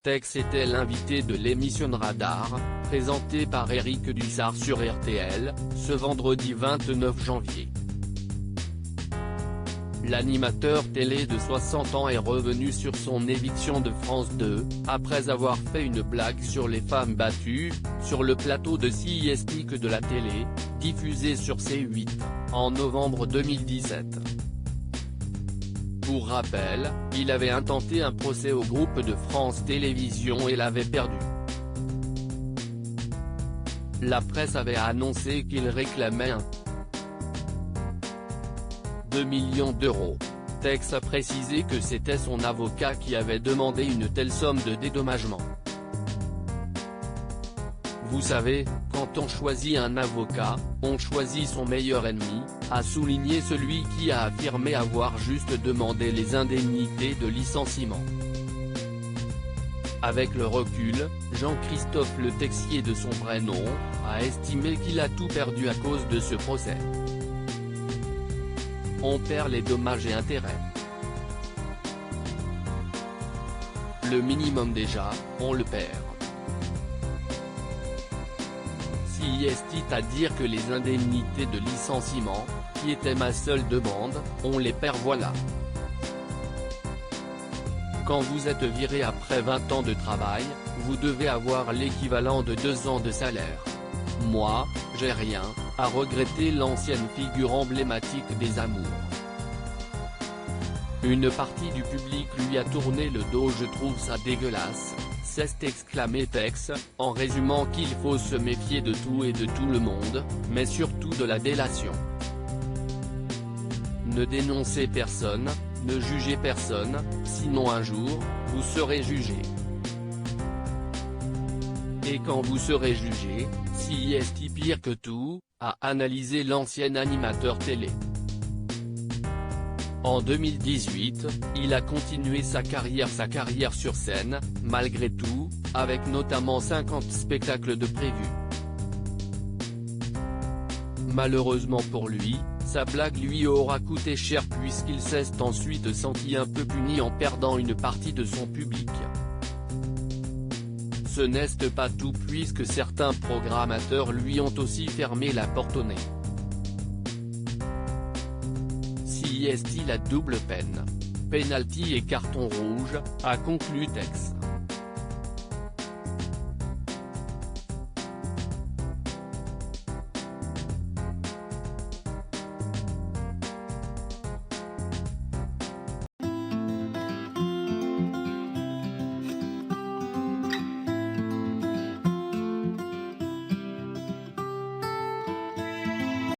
Tex était l'invité de l'émission Radar, présentée par Eric Dussard sur RTL, ce vendredi 29 janvier. L'animateur télé de 60 ans est revenu sur son éviction de France 2, après avoir fait une blague sur les femmes battues, sur le plateau de CISTIC de la télé, diffusé sur C8, en novembre 2017. Pour rappel, il avait intenté un procès au groupe de France Télévisions et l'avait perdu. La presse avait annoncé qu'il réclamait 2 millions d'euros. Tex a précisé que c'était son avocat qui avait demandé une telle somme de dédommagement. Vous savez, quand on choisit un avocat, on choisit son meilleur ennemi, a souligné celui qui a affirmé avoir juste demandé les indemnités de licenciement. Avec le recul, Jean-Christophe Le Texier de son vrai nom, a estimé qu'il a tout perdu à cause de ce procès. On perd les dommages et intérêts. Le minimum déjà, on le perd. Si est à dire que les indemnités de licenciement, qui étaient ma seule demande, on les perd voilà. Quand vous êtes viré après 20 ans de travail, vous devez avoir l'équivalent de 2 ans de salaire. Moi, j'ai rien, a regretté l'ancienne figure emblématique des amours. Une partie du public lui a tourné le dos. Je trouve ça dégueulasse, s'est exclamé Tex, en résumant qu'il faut se méfier de tout et de tout le monde, mais surtout de la délation. Ne dénoncez personne, ne jugez personne, sinon un jour, vous serez jugé. Et quand vous serez jugé, si est pire que tout, a analysé l'ancien animateur télé. En 2018, il a continué sa carrière sur scène, malgré tout, avec notamment 50 spectacles de prévus. Malheureusement pour lui, sa blague lui aura coûté cher puisqu'il s'est ensuite senti un peu puni en perdant une partie de son public. Ce n'est pas tout puisque certains programmateurs lui ont aussi fermé la porte au nez. Si est-il la double peine, pénalty et carton rouge, a conclu Tex.